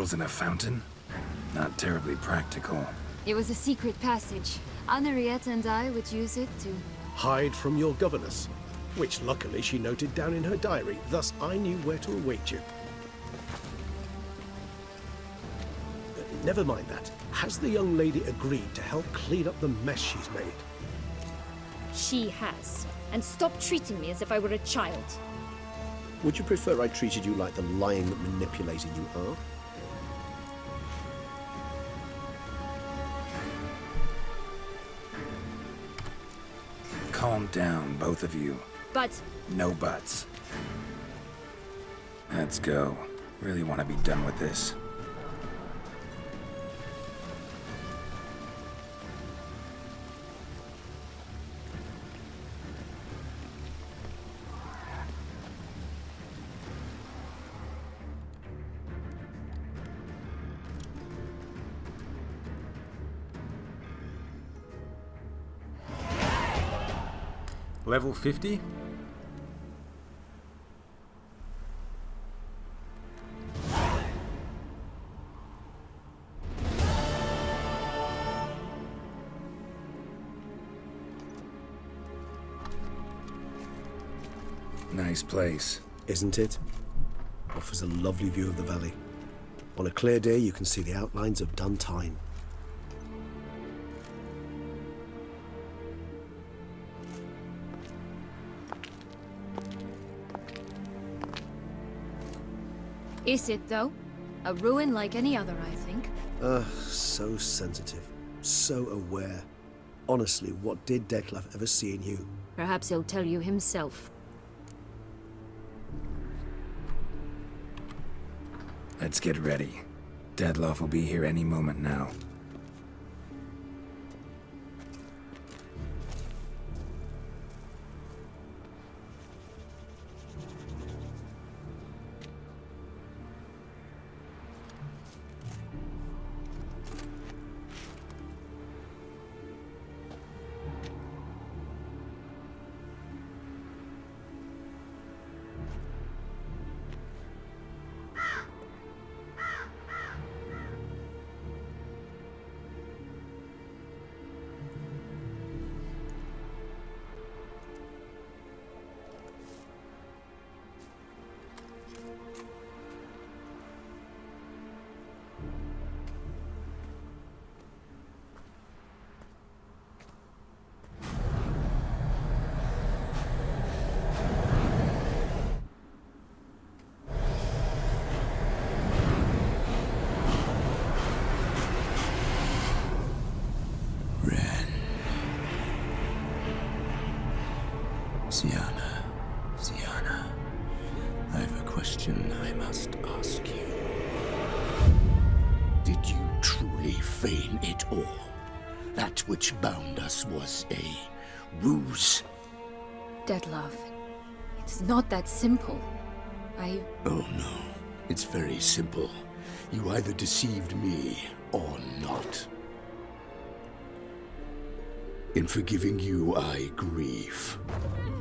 portals in a fountain? Not terribly practical. It was a secret passage. Henreitta and I would use it to... Hide from your governess, which luckily she noted down in her diary, thus I knew where to await you. Never mind that. Has the young lady agreed to help clean up the mess she's made? She has. And stop treating me as if I were a child. Would you prefer I treated you like the lion that manipulated you are? Calm down, both of you. But... No buts. Let's go. Really want to be done with this. Level 50? Nice place. Isn't it? Offers a lovely view of the valley. On a clear day, you can see the outlines of Dun Time. Is it, though? A ruin like any other, I think. So sensitive. So aware. Honestly, what did Detlef ever see in you? Perhaps he'll tell you himself. Let's get ready. Detlef will be here any moment now. Sienna, I have a question I must ask you. Did you truly feign it all? That which bound us was a ruse? Detlef, it's not that simple. Oh no, it's very simple. You either deceived me or not. In forgiving you, I grieve.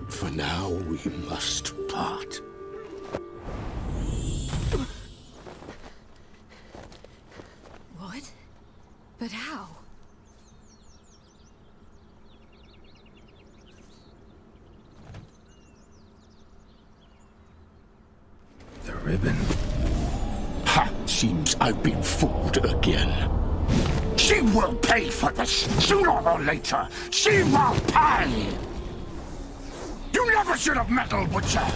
For now, we must part. What? But how? The ribbon. Ha! Seems I've been fooled again. She will pay for this, sooner or later. She will pay! You never should have meddled with her!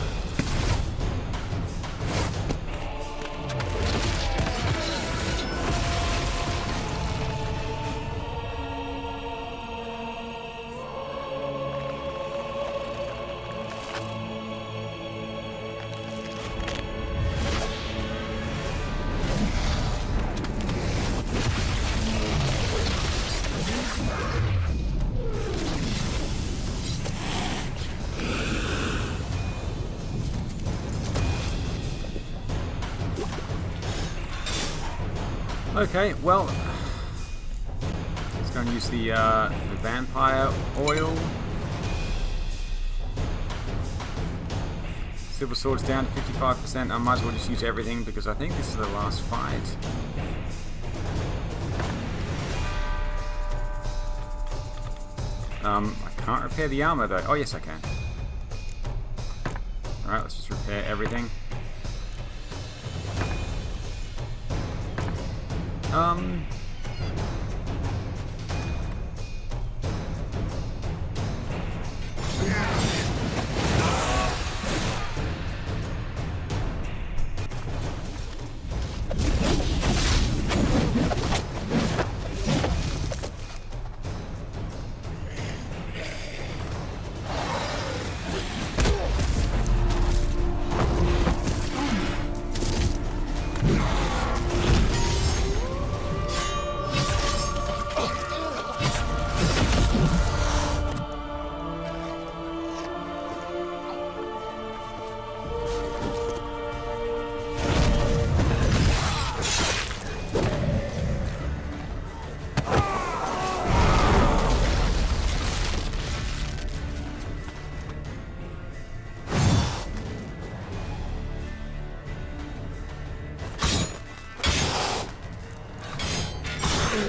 Okay, well, let's go and use the vampire oil. Silver Sword's down to 55%. I might as well just use everything because I think this is the last fight. I can't repair the armor though. Oh yes I can. Alright, let's just repair everything.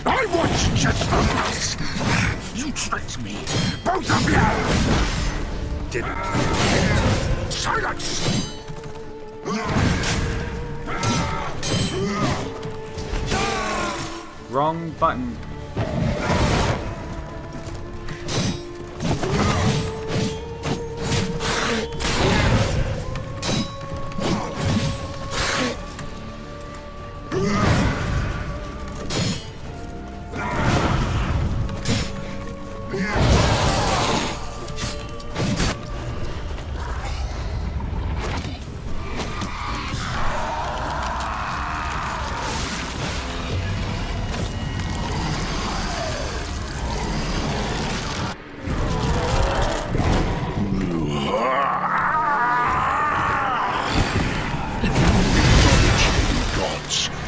I want just the mess. You tricked me, both of you. Didn't. Silence. Wrong button.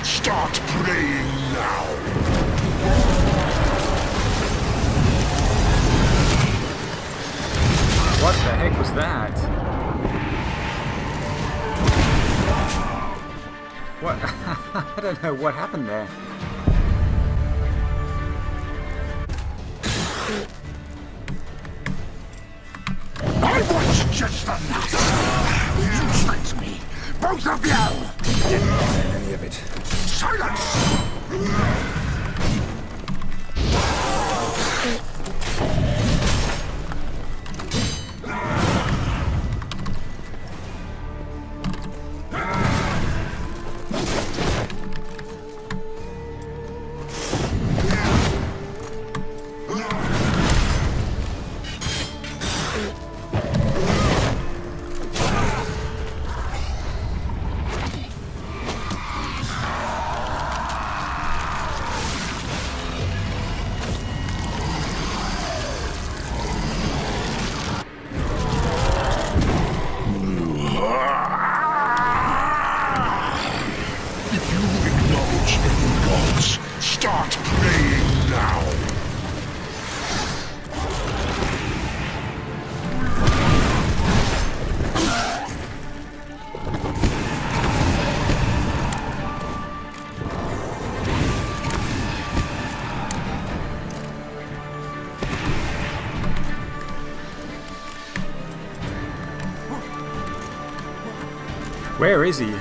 Start praying now. What the heck was that? What? I don't know what happened there. I want just the mess. You tricked me, both of you. Didn't plan any of it. Silence. Start praying now. Where is he?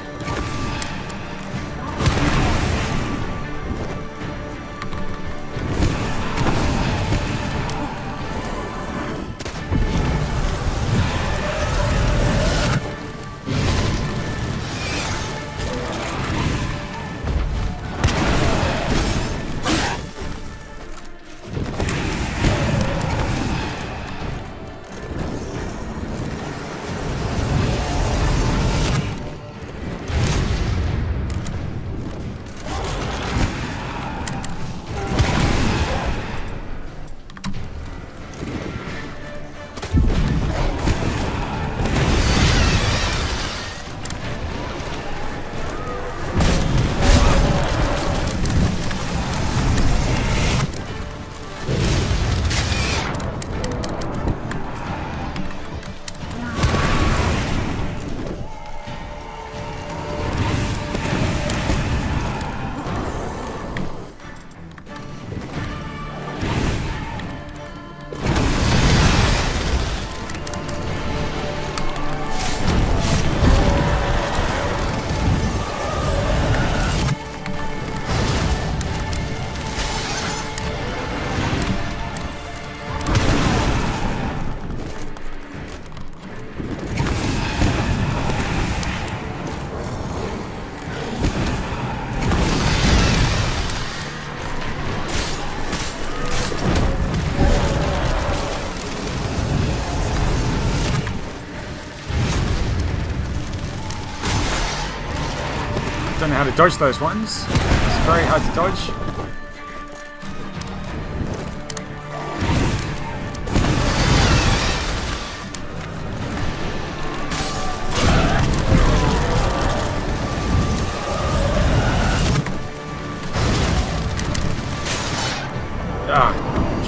how to dodge those ones. It's very hard to dodge.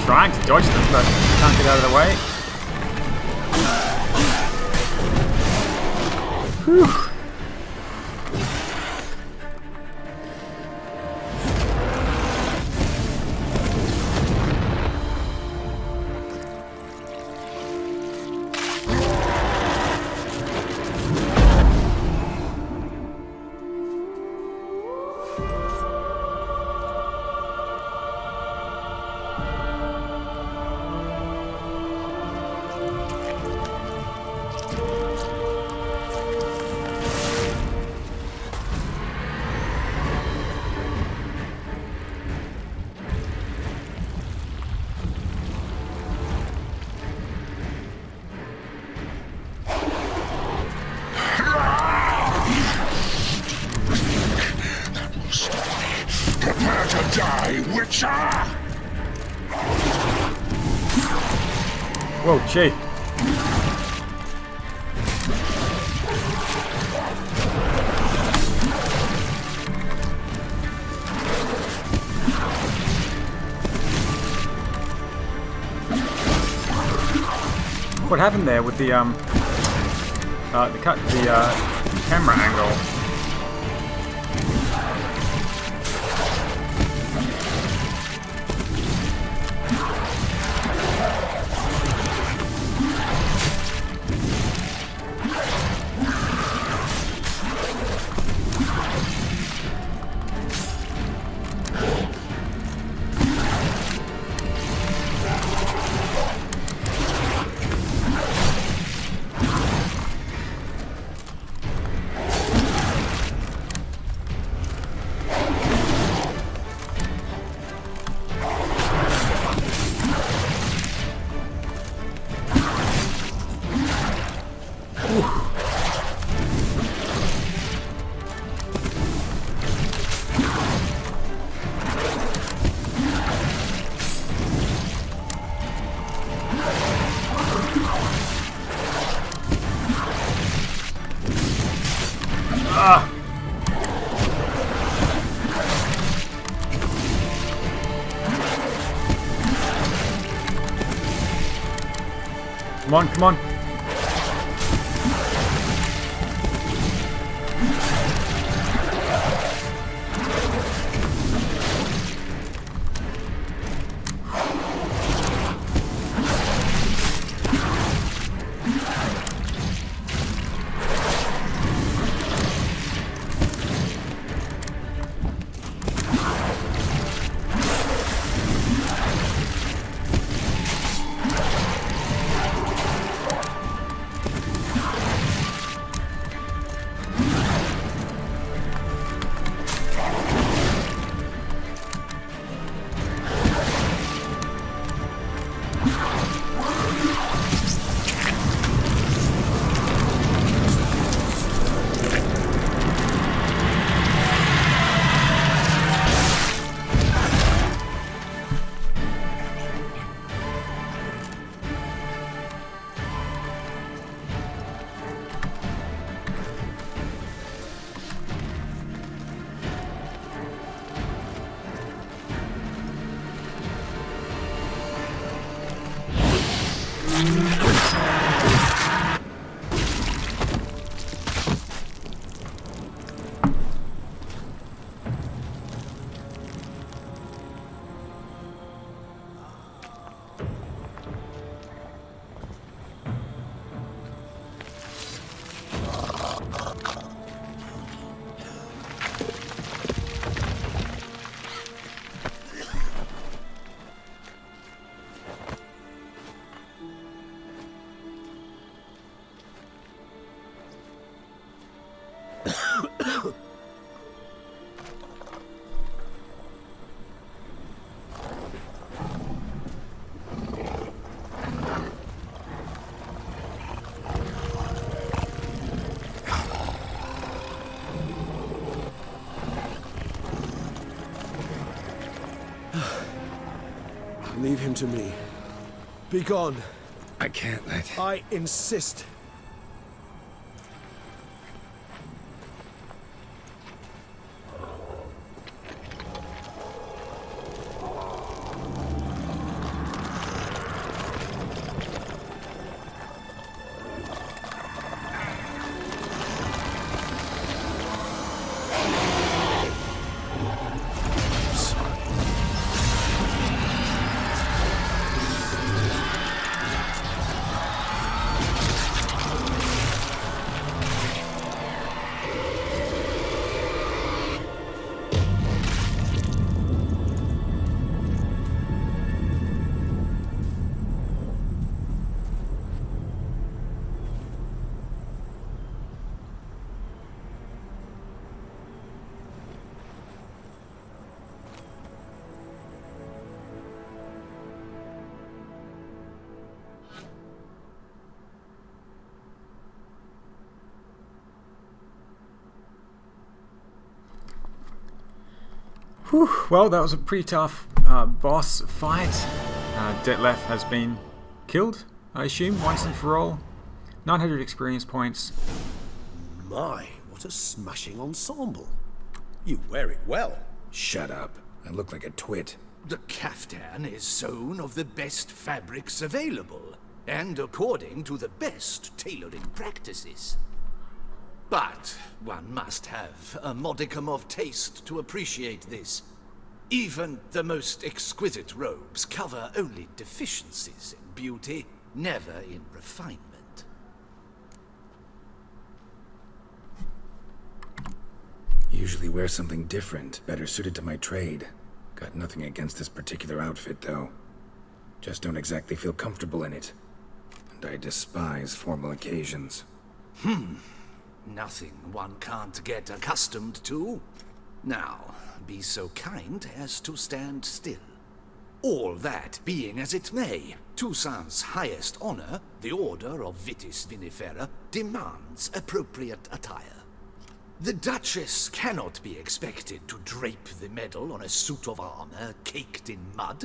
Trying to dodge them, but can't get out of the way. Whew. Prepare to die, Witcher! Whoa, gee. What happened there with the camera angle? Come on, come on. Leave him to me. Be gone. I can't let... I insist. Whew, well, that was a pretty tough boss fight. Detlef has been killed, I assume, once and for all. 900 experience points. My, what a smashing ensemble. You wear it well. Shut up. I look like a twit. The caftan is sewn of the best fabrics available, and according to the best tailoring practices. But one must have a modicum of taste to appreciate this. Even the most exquisite robes cover only deficiencies in beauty, never in refinement. Usually wear something different, better suited to my trade. Got nothing against this particular outfit, though. Just don't exactly feel comfortable in it. And I despise formal occasions. Nothing one can't get accustomed to. Now, be so kind as to stand still. All that being as it may, Toussaint's highest honor, the Order of Vitis Vinifera, demands appropriate attire. The Duchess cannot be expected to drape the medal on a suit of armor caked in mud.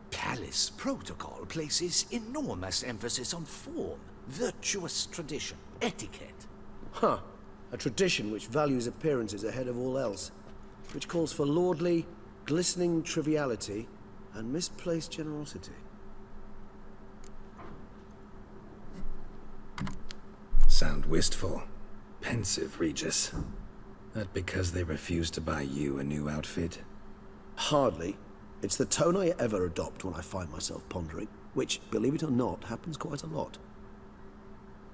Palace protocol places enormous emphasis on form, virtuous tradition, etiquette. Huh. A tradition which values appearances ahead of all else. Which calls for lordly, glistening triviality and misplaced generosity. Sound wistful. Pensive, Regis. That because they refuse to buy you a new outfit? Hardly. It's the tone I ever adopt when I find myself pondering, which, believe it or not, happens quite a lot.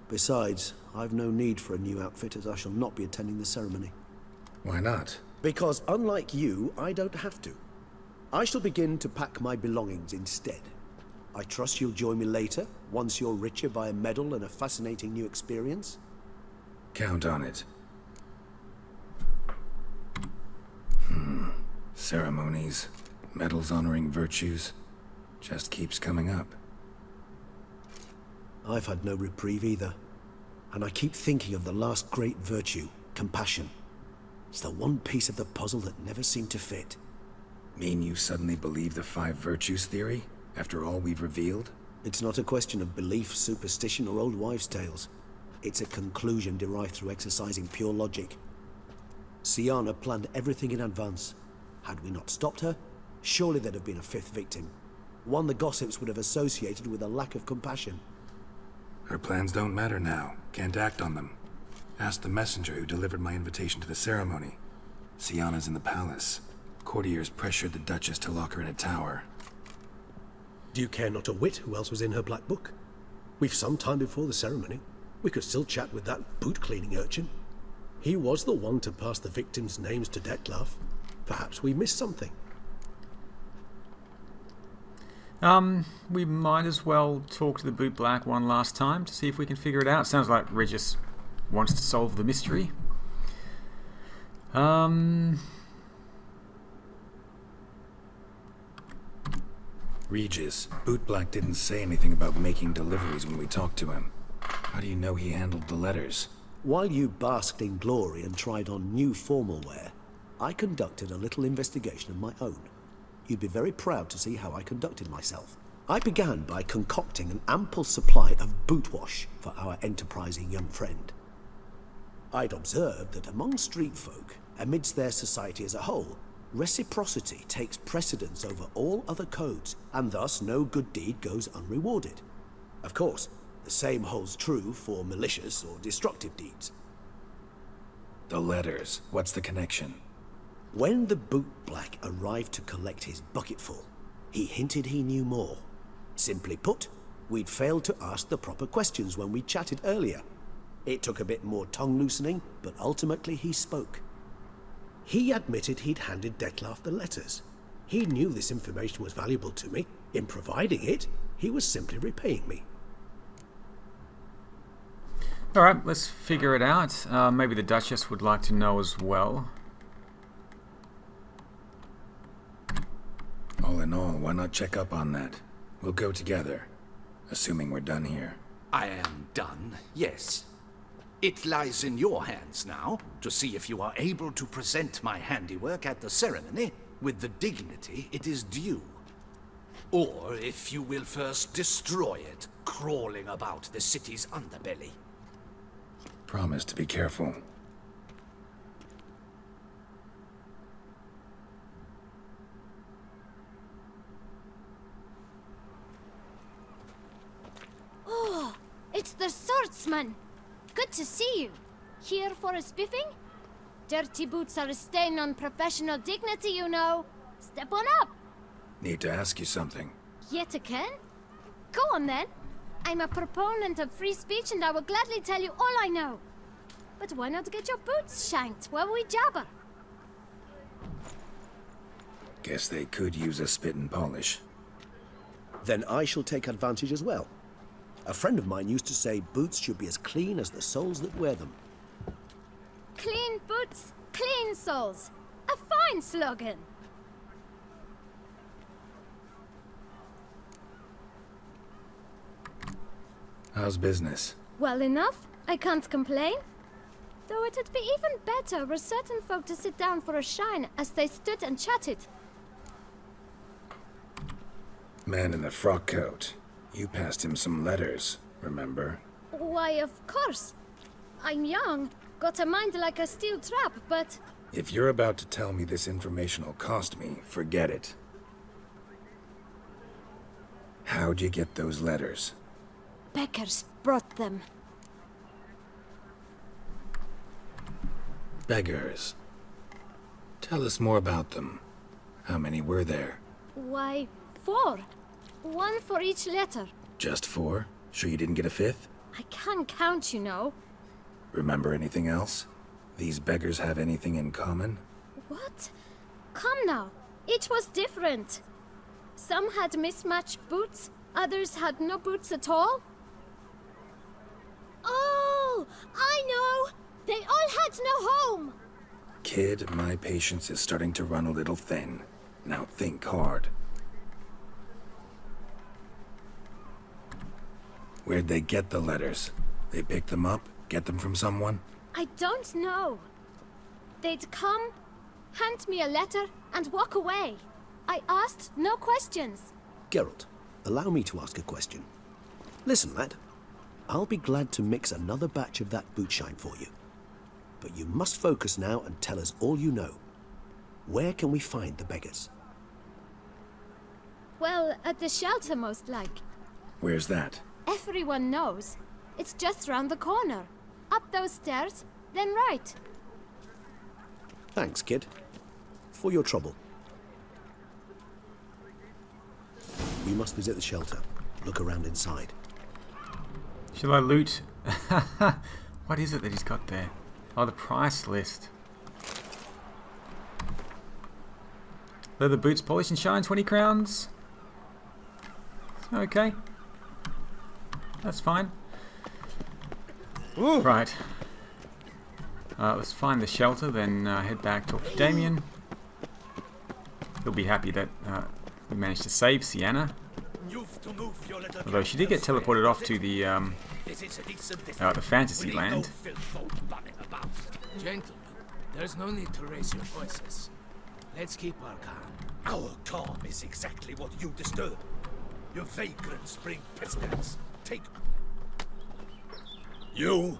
Besides, I've no need for a new outfit as I shall not be attending the ceremony. Why not? Because unlike you, I don't have to. I shall begin to pack my belongings instead. I trust you'll join me later, once you're richer by a medal and a fascinating new experience? Count on it. Ceremonies, medals honoring virtues, just keeps coming up. I've had no reprieve either. And I keep thinking of the last great virtue, compassion. It's the one piece of the puzzle that never seemed to fit. Mean you suddenly believe the 5 virtues theory, after all we've revealed? It's not a question of belief, superstition, or old wives' tales. It's a conclusion derived through exercising pure logic. Sienna planned everything in advance. Had we not stopped her, surely there'd have been a 5th victim. One the gossips would have associated with a lack of compassion. Her plans don't matter now. Can't act on them. Ask the messenger who delivered my invitation to the ceremony. Sienna's in the palace. Courtiers pressured the Duchess to lock her in a tower. Do you care not a whit who else was in her black book? We've some time before the ceremony. We could still chat with that boot-cleaning urchin. He was the one to pass the victims' names to Detlef. Perhaps we missed something. We might as well talk to the Boot Black one last time to see if we can figure it out. Sounds like Regis wants to solve the mystery. Regis, Boot Black didn't say anything about making deliveries when we talked to him. How do you know he handled the letters? While you basked in glory and tried on new formal wear, I conducted a little investigation of my own. you'd be very proud to see how I conducted myself. I began by concocting an ample supply of boot wash for our enterprising young friend. I'd observed that among street folk, amidst their society as a whole, reciprocity takes precedence over all other codes, and thus no good deed goes unrewarded. Of course, the same holds true for malicious or destructive deeds. The letters, what's the connection? When the boot black arrived to collect his bucketful, he hinted he knew more. Simply put, we'd failed to ask the proper questions when we chatted earlier. It took a bit more tongue loosening, but ultimately he spoke. He admitted he'd handed Dettlaff the letters. He knew this information was valuable to me. In providing it, he was simply repaying me. Alright, let's figure it out. Maybe the Duchess would like to know as well. All in all, why not check up on that? We'll go together, assuming we're done here. I am done, yes. It lies in your hands now to see if you are able to present my handiwork at the ceremony with the dignity it is due. Or if you will first destroy it, crawling about the city's underbelly. Promise to be careful. Oh, it's the swordsman. Good to see you. Here for a spiffing? Dirty boots are a stain on professional dignity, you know. Step on up. Need to ask you something. Yet again? Go on then. I'm a proponent of free speech and I will gladly tell you all I know. But why not get your boots shanked while we jabber? Guess they could use a spit and polish. Then I shall take advantage as well. A friend of mine used to say boots should be as clean as the soles that wear them. Clean boots, clean soles. A fine slogan. How's business? Well enough. I can't complain. Though it'd be even better were certain folk to sit down for a shine as they stood and chatted. Man in the frock coat. You passed him some letters, remember? Why, of course. I'm young, got a mind like a steel trap, but... If you're about to tell me this information will cost me, forget it. How'd you get those letters? Beggars brought them. Beggars. Tell us more about them. How many were there? Why, 4. 1 for each letter. Just 4? Sure you didn't get a 5th? I can't count, you know. Remember anything else? These beggars have anything in common? What? Come now. Each was different. Some had mismatched boots, others had no boots at all. Oh, I know! They all had no home! Kid, my patience is starting to run a little thin. Now think hard. Where'd they get the letters? They pick them up? Get them from someone? I don't know. They'd come, hand me a letter, and walk away. I asked no questions. Geralt, allow me to ask a question. Listen, lad. I'll be glad to mix another batch of that boot shine for you. But you must focus now and tell us all you know. Where can we find the beggars? Well, at the shelter most like. Where's that? Everyone knows. It's just round the corner. Up those stairs, then right. Thanks, kid. For your trouble. We must visit the shelter. Look around inside. Shall I loot? What is it that he's got there? Oh, the price list. Leather boots, polish and shine, 20 crowns. Okay. That's fine. Ooh. Right. Let's find the shelter, then head back, talk to Damien. He'll be happy that we managed to save Sienna. Although she did get teleported off to the fantasy land. Gentlemen, there's no need to raise your voices. Let's keep our calm. Our calm is exactly what you disturb. Your vagrants bring pestilence. Take... You?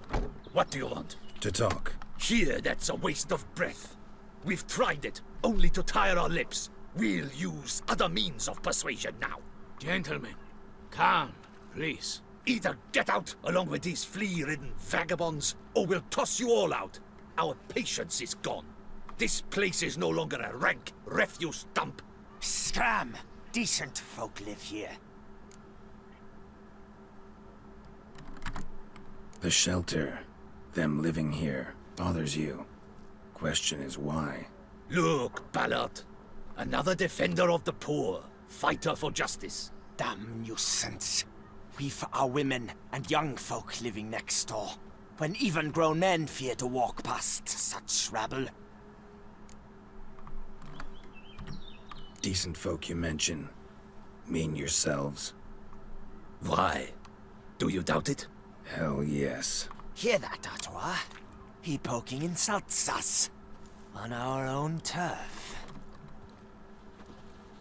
What do you want? To talk. Here, that's a waste of breath. We've tried it, only to tire our lips. We'll use other means of persuasion now. Gentlemen, calm, please. Either get out along with these flea-ridden vagabonds, or we'll toss you all out. Our patience is gone. This place is no longer a rank refuse dump. Scram! Decent folk live here. The shelter, them living here, bothers you. Question is why? Look, Ballard. Another defender of the poor. Fighter for justice. Damn nuisance. We've our women and young folk living next door, when even grown men fear to walk past such rabble. Decent folk you mention. Mean yourselves? Why? Do you doubt it? Hell yes. Hear that, Artois? He poking insults us. On our own turf.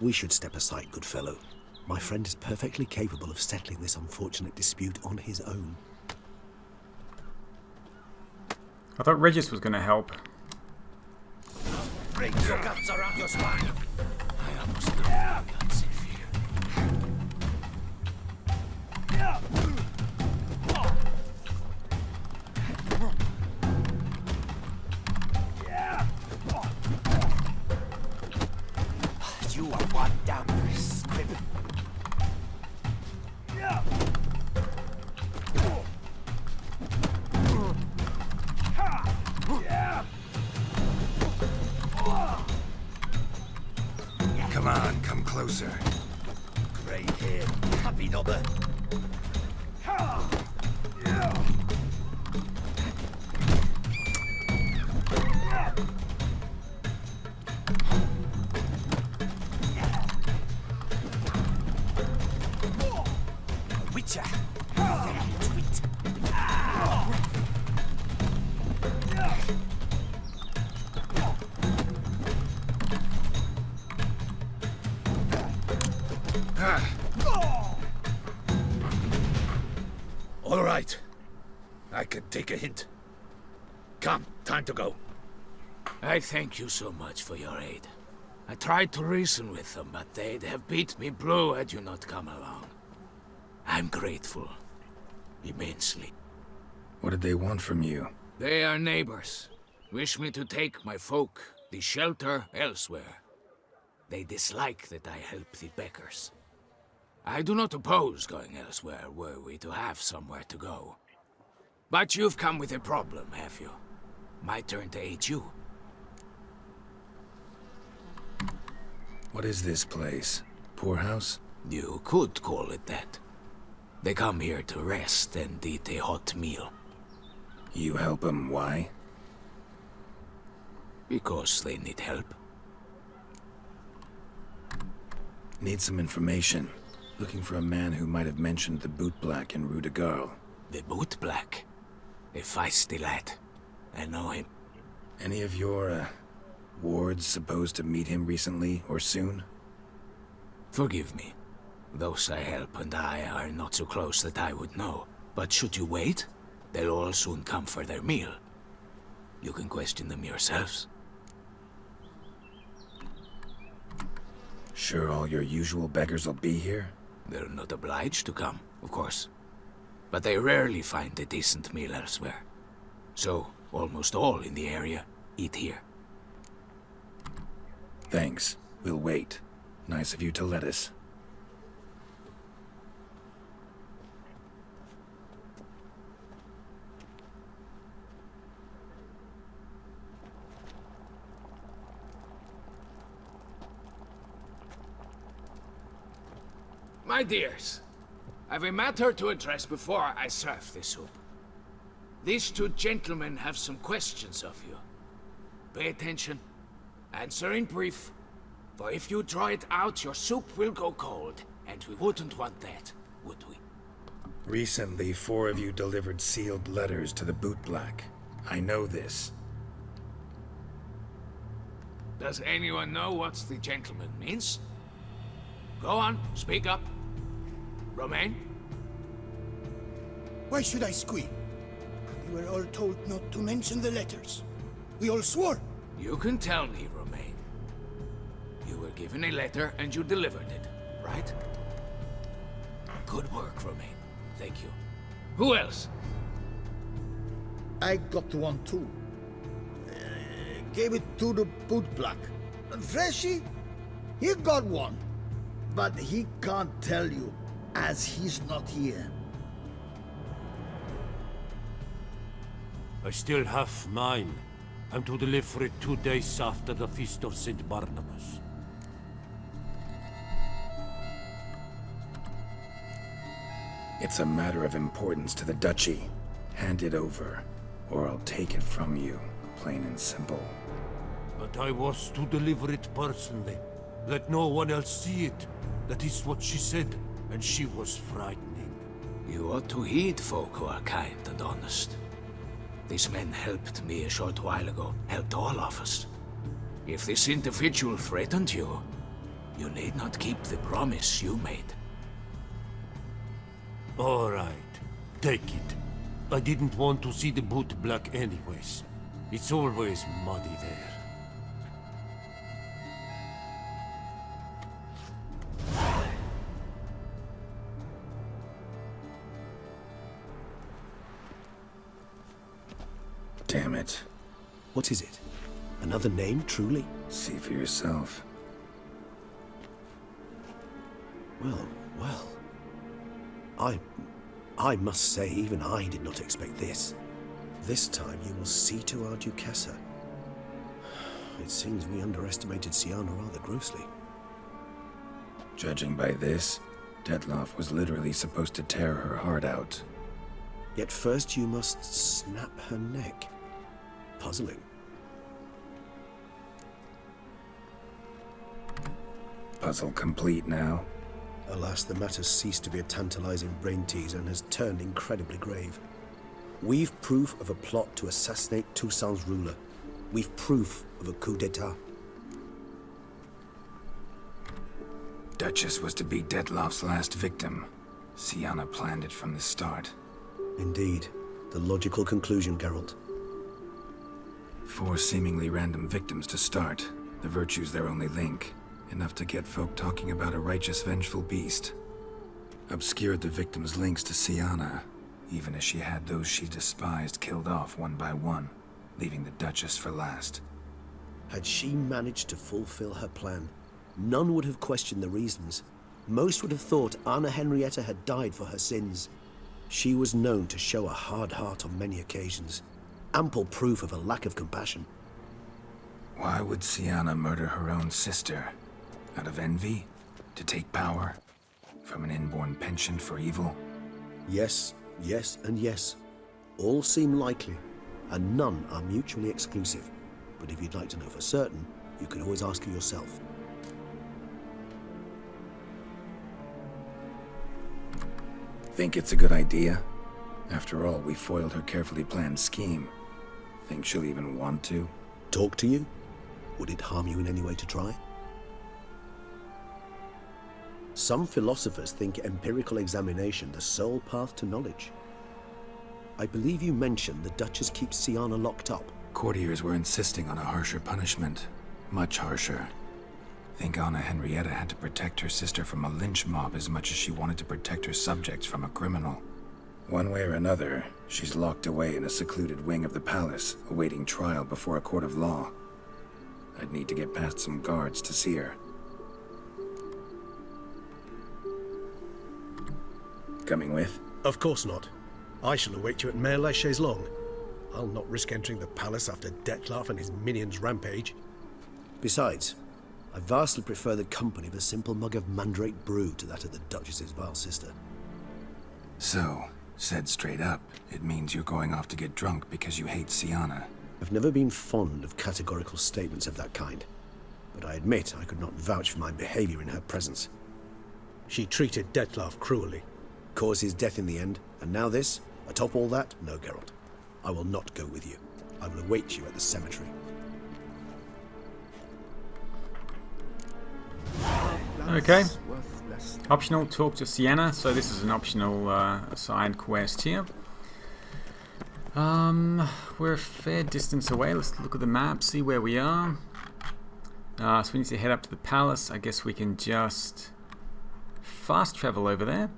We should step aside, good fellow. My friend is perfectly capable of settling this unfortunate dispute on his own. I thought Regis was going to help. Break your guts around your spine. I almost know my guns in fear. You are one damn squib. Come on, come closer. Grey hair, happy nobber. Witcher. Twit. All right. I can take a hint. Come, time to go. I thank you so much for your aid. I tried to reason with them, but they'd have beat me blue had you not come along. I'm grateful. Immensely. What did they want from you? They are neighbors. Wish me to take my folk, the shelter, elsewhere. They dislike that I help the beggars. I do not oppose going elsewhere, were we to have somewhere to go. But you've come with a problem, have you? My turn to aid you. What is this place? Poorhouse? You could call it that. They come here to rest and eat a hot meal. You help them, why? Because they need help. Need some information. Looking for a man who might have mentioned the bootblack in Rue de Garl. The bootblack. A feisty lad. I know him. Any of your, wards supposed to meet him recently or soon? Forgive me. Those I help and I are not so close that I would know. But should you wait, they'll all soon come for their meal. You can question them yourselves. Sure all your usual beggars will be here? They're not obliged to come, of course. But they rarely find a decent meal elsewhere. So, almost all in the area eat here. Thanks. We'll wait. Nice of you to let us. My dears, I've a matter to address before I serve the soup. These two gentlemen have some questions of you. Pay attention. Answer in brief. For if you draw it out, your soup will go cold. And we wouldn't want that, would we? Recently, 4 of you delivered sealed letters to the bootblack. I know this. Does anyone know what the gentleman means? Go on, speak up. Romain? Why should I squeal? We were all told not to mention the letters. We all swore. You can tell me, Romain. You were given a letter and you delivered it, right? Good work, Romain. Thank you. Who else? I got one too. Gave it to the bootblack. And Freshy, he got one. But he can't tell you, as he's not here. I still have mine. I'm to deliver it 2 days after the Feast of St. Barnabas. It's a matter of importance to the Duchy. Hand it over, or I'll take it from you, plain and simple. But I was to deliver it personally. Let no one else see it. That is what she said, and she was frightening. You ought to heed folk who are kind and honest. These men helped me a short while ago, helped all of us. If this individual threatened you, you need not keep the promise you made. All right, take it. I didn't want to see the boot black anyways. It's always muddy there. Damn it. What is it? Another name, truly? See for yourself. Well, well. I must say, even I did not expect this. This time you will see to our duchessa. It seems we underestimated Syanna rather grossly. Judging by this, Detloff was literally supposed to tear her heart out. Yet first you must snap her neck. Puzzling. Puzzle complete now. Alas, the matter's ceased to be a tantalizing brain teaser and has turned incredibly grave. We've proof of a plot to assassinate Toussaint's ruler. We've proof of a coup d'etat. Duchess was to be Detloff's last victim. Syanna planned it from the start. Indeed. The logical conclusion, Geralt. 4 seemingly random victims to start. The virtue's their only link. Enough to get folk talking about a righteous, vengeful beast. Obscured the victims' links to Syanna, even as she had those she despised killed off one by one, leaving the Duchess for last. Had she managed to fulfill her plan, none would have questioned the reasons. Most would have thought Anna Henreitta had died for her sins. She was known to show a hard heart on many occasions. Ample proof of a lack of compassion. Why would Syanna murder her own sister? Out of envy? To take power? From an inborn penchant for evil? Yes, yes, and yes. All seem likely, and none are mutually exclusive. But if you'd like to know for certain, you can always ask her yourself. Think it's a good idea? After all, we foiled her carefully planned scheme. Think she'll even want to? Talk to you? Would it harm you in any way to try? Some philosophers think empirical examination the sole path to knowledge. I believe you mentioned the Duchess keeps Syanna locked up. Courtiers were insisting on a harsher punishment. Much harsher. Think Anna Henreitta had to protect her sister from a lynch mob as much as she wanted to protect her subjects from a criminal. One way or another, she's locked away in a secluded wing of the palace, awaiting trial before a court of law. I'd need to get past some guards to see her. Coming with? Of course not. I shall await you at Mare la Chaise-Longue. I'll not risk entering the palace after Detloff and his minions rampage. Besides, I vastly prefer the company of a simple mug of mandrake brew to that of the Duchess's vile sister. So, said straight up, it means you're going off to get drunk because you hate Syanna. I've never been fond of categorical statements of that kind, but I admit I could not vouch for my behavior in her presence. She treated Detloff cruelly. Caused his death in the end, and now this? Atop all that? No, Geralt. I will not go with you. I will await you at the cemetery. Okay. Optional, talk to Sienna. So this is an optional side quest here. We're a fair distance away. Let's look at the map, see where we are. So we need to head up to the palace. I guess we can just fast travel over there.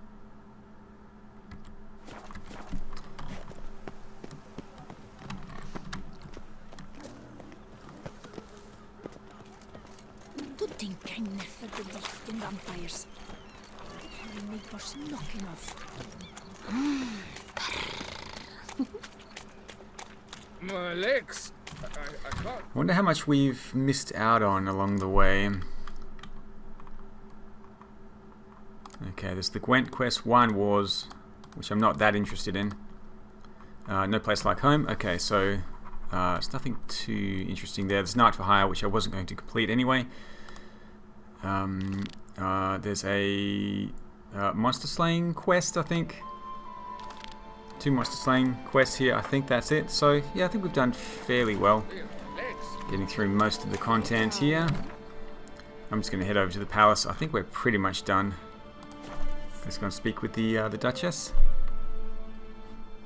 To think I never believed in vampires. My neighbors knocking off. My legs. I can't. Wonder how much we've missed out on along the way. Okay, there's the Gwent quest, Wine Wars, which I'm not that interested in. No Place Like Home. Okay, so it's nothing too interesting there. There's Night for Hire, which I wasn't going to complete anyway. There's a monster slaying quest, I think. 2 monster slaying quests here. I think that's it. So yeah, I think we've done fairly well. Getting through most of the content here. I'm just going to head over to the palace. I think we're pretty much done. Let's go and speak with the Duchess.